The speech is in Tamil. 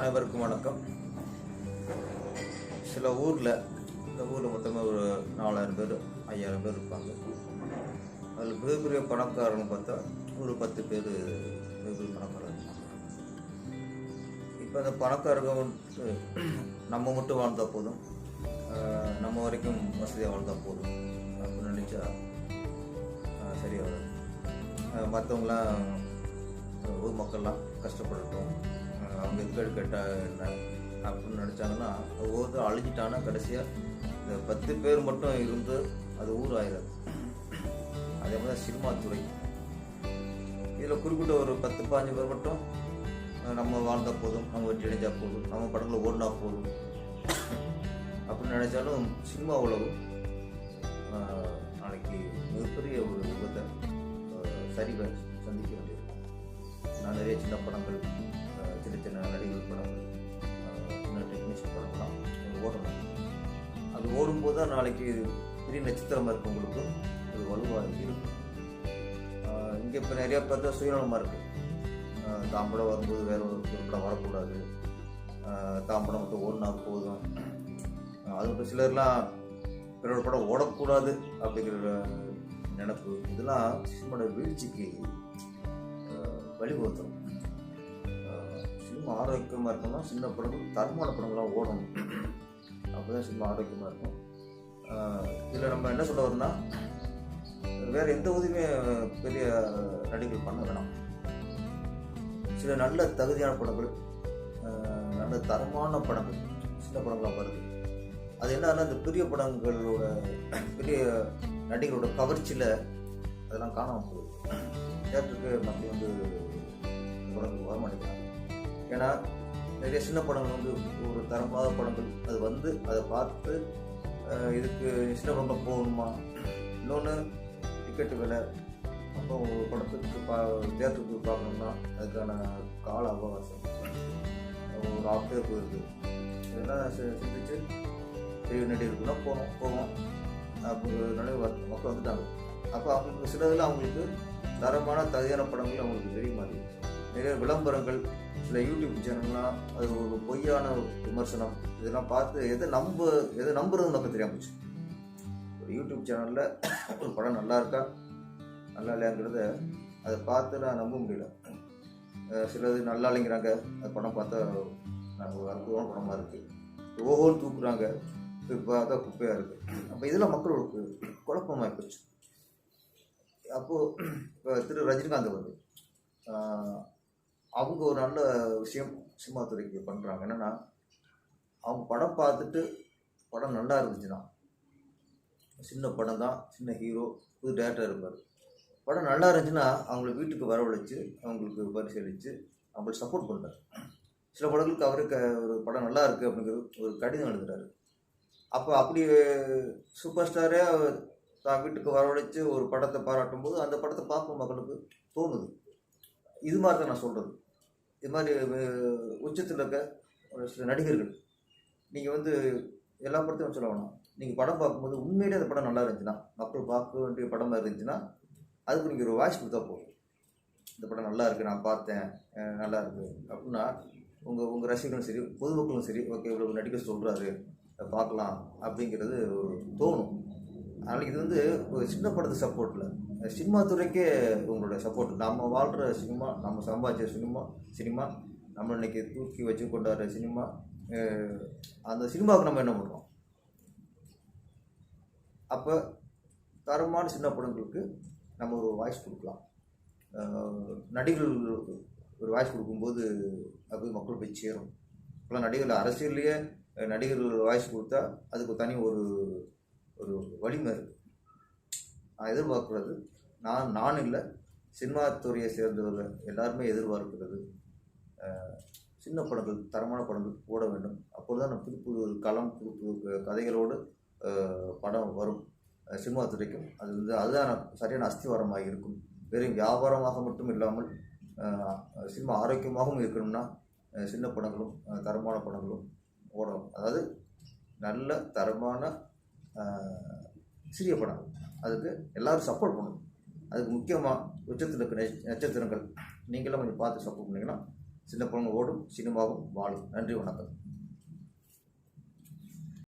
அனைவருக்கும் வணக்கம். சில இந்த ஊரில் மொத்தமாக ஒரு 4000 பேர் 5000 பேர் இருப்பாங்க. அதில் பெரிய பணக்காரன்னு பார்த்தா ஒரு 10 பேர் பெரிய பணக்காரர் இருப்பாங்க. இப்போ அந்த பணக்காரங்க நம்ம மட்டும் வாழ்ந்தால் போதும், நம்ம வரைக்கும் வசதியாக வாழ்ந்தால் போதும் அப்படின்னு நினச்சா சரியாக மற்றவங்களாம் ஊர் மக்கள்லாம் கஷ்டப்படட்டும், அவங்க எதுக்கு கேட்டால் என்ன அப்படின்னு நினச்சாங்கன்னா ஒவ்வொருத்தரும் அழிஞ்சிட்டாங்கன்னா கடைசியாக இந்த 10 பேர் மட்டும் இருந்து அது ஊர் ஆயிடாது. அதே மாதிரி சினிமா துறை இதில் குறிப்பிட்ட ஒரு 10-15 பேர் மட்டும் நம்ம வாழ்ந்தால் போதும், நம்ம வெற்றி அடைஞ்சால் போதும், நம்ம படங்களை ஓடினா போதும் அப்படின்னு நினச்சாலும் சினிமா உலகம் நாளைக்கு மிகப்பெரிய ஒரு விபத்தை சரிவை சந்திக்க வேண்டியிருக்கும். நான் நிறைய சின்ன படங்கள், சின்ன நடிகர்கள் படங்கள், சின்ன டெக்னீஷியன் படங்கள்லாம் ஓடணும். அது ஓடும்போது தான் நாளைக்கு பெரிய நட்சத்திரமாக இருக்கவங்களுக்கும் அது வலுவாக இருக்கும். இங்கே இப்போ நிறையா பார்த்தா சுயநலமாக இருக்குது. தான் படம் வரும்போது வேற ஒரு படம் வரக்கூடாது, தான் படம் மட்டும் ஓடினா போதும். அது மட்டும் சிலர்லாம் பிறோட படம் ஓடக்கூடாது அப்படிங்கிற நினைப்பு, இதெல்லாம் சினிமாவோட வீழ்ச்சிக்கு வழிவகுத்தணும். சினிமா ஆரோக்கியமாக இருக்கணும்னா சின்ன படங்கள், தரமான படங்கள்லாம் ஓடணும். அப்போ தான் சினிமா ஆரோக்கியமாக இருக்கும். இதில் நம்ம என்ன சொல்ல வரோம்னா, வேறு எந்த உதவியுமே பெரிய நடிகர்கள் பண்ண வேணாம். சில நல்ல தகுதியான படங்கள், நல்ல தரமான படங்கள், சின்ன படங்களாக வருது. அது என்னன்னா, இந்த பெரிய படங்களோட பெரிய நடிகரோட கவர்ச்சியில் அதெல்லாம் காணாமல் போகுது. தேட்டருக்கு மக்கள் வந்து படங்கள் வரமாட்டேங்கிறாங்க. ஏன்னா நிறைய சின்ன படங்கள் ஒரு தரமான படங்கள் அது வந்து அதை பார்த்து இதுக்கு சின்ன படம் போகணுமா, இன்னொன்று டிக்கெட்டு விலை, அப்போ ஒரு படத்துக்கு தேட்டருக்கு பார்க்கணும்னா அதுக்கான கால அவகாசம் ஒரு ஆஃப்டர் போயிருக்கு. இதெல்லாம் சிந்திச்சு பெரிய நடிகருக்குன்னா போவோம் அப்போ நிறைய மக்கள் வந்துட்டாங்க. அப்போ அவங்களுக்கு சிலதில் அவங்களுக்கு தரமான தகுதியான படங்கள் அவங்களுக்கு தெரிய மாதிரி நிறைய விளம்பரங்கள், சில யூடியூப் சேனல்லாம் அது ஒரு பொய்யான விமர்சனம், இதெல்லாம் பார்த்து எதை நம்புறதுன்னு நமக்கு தெரியாம போச்சு. ஒரு யூடியூப் சேனலில் ஒரு படம் நல்லா இருக்கா நல்லா இல்லையாங்கிறத அதை பார்த்து நான் நம்ப முடியல. சிலது நல்லா இல்லைங்கிறாங்க, அது படம் பார்த்தா ஒரு அற்புதமான படமாக இருக்குது, ஓஹோன்னு தூக்குறாங்க, பார்த்தா குப்பையாக இருக்குது. அப்போ இதெல்லாம் மக்களுக்கு குழப்பமாக போச்சு. அப்போது இப்போ திரு ரஜினிகாந்த் வந்து அவங்க ஒரு நல்ல விஷயம் சினிமா துறைக்கு பண்ணுறாங்க. என்னென்னா, அவங்க படம் பார்த்துட்டு படம் நல்லா இருந்துச்சுன்னா, சின்ன படம் தான், சின்ன ஹீரோ, புது டேரக்டர் இருப்பார், படம் நல்லா இருந்துச்சுன்னா அவங்கள வீட்டுக்கு வரவழைச்சு அவங்களுக்கு பரிசீலித்து அவங்களுக்கு சப்போர்ட் பண்ணுறாரு. சில படங்களுக்கு அவருக்கு ஒரு படம் நல்லா இருக்குது அப்படிங்கிறது ஒரு கடிதம் எழுதுகிறாரு. அப்போ அப்படி சூப்பர் ஸ்டாரே தான் வீட்டுக்கு வரவழைச்சு ஒரு படத்தை பாராட்டும் போது அந்த படத்தை பார்க்கும் மக்களுக்கு தோணுது. இது மாதிரி தான் நான் சொல்கிறது. இது மாதிரி உச்சத்தில் இருக்க ஒரு சில நடிகர்கள், நீங்கள் வந்து எல்லா படத்தையும் சொல்ல வேணாம், நீங்கள் படம் பார்க்கும்போது உண்மையிலே அந்த படம் நல்லா இருந்துச்சுன்னா, மக்கள் பார்க்க வேண்டிய படமாக இருந்துச்சுன்னா அதுக்கு நீங்கள் ஒரு வாய்ஸ் கொடுத்தா போதும். இந்த படம் நல்லா இருக்குது, நான் பார்த்தேன், நல்லா இருக்குது அப்படின்னா உங்கள் ரசிகர்களும் சரி, பொதுமக்களும் சரி, ஓகே இவ்வளோ நடிக்க சொல்கிறாரு, பார்க்கலாம் அப்படிங்கிறது ஒரு தோணும். அதனால் இது வந்து ஒரு சின்ன படத்து சப்போர்ட்டில், சினிமா துறைக்கே உங்களோட சப்போர்ட். நம்ம வாழ்கிற சினிமா, நம்ம சம்பாதிச்ச சினிமா நம்ம இன்றைக்கி தூக்கி வச்சு கொண்டாடுற சினிமா, அந்த சினிமாவுக்கு நம்ம என்ன பண்ணுறோம்? அப்போ தரமான சின்ன படங்களுக்கு நம்ம ஒரு வாய்ஸ் கொடுக்கலாம். நடிகர்களுக்கு ஒரு வாய்ஸ் கொடுக்கும்போது அது மக்கள் போய் சேரும். இப்போலாம் நடிகர்கள் அரசியல்லையே நடிகர்கள் வாய்ஸ் கொடுத்தா அதுக்கு தனி ஒரு வலிமை இருக்குது. நான் எதிர்பார்க்குறது, நான் இல்லை, சினிமா துறையை சேர்ந்தவர்கள் எல்லாருமே எதிர்பார்க்கிறது, சின்ன படங்கள், தரமான படங்கள் போட வேண்டும். அப்போது தான் நம்ம புது புது களம், புது புது கதைகளோடு படம் வரும் சினிமா துறைக்கும். அது வந்து அதுதான் சரியான அஸ்திவாரமாக இருக்கும். வெறும் வியாபாரமாக மட்டும் இல்லாமல் சினிமா ஆரோக்கியமாகவும் இருக்கணும்னா சின்ன படங்களும் தரமான படங்களும் ஓடணும். அதாவது நல்ல தரமான சிறிய படம், அதுக்கு எல்லோரும் சப்போர்ட் பண்ணணும். அதுக்கு முக்கியமாக உச்சத்தில் இருக்க நட்சத்திரங்கள் நீங்களும் கொஞ்சம் பார்த்து சப்போர்ட் பண்ணிங்கன்னா சின்ன படங்கள் ஓடும், சினிமாவும் வாழும். நன்றி, வணக்கம்.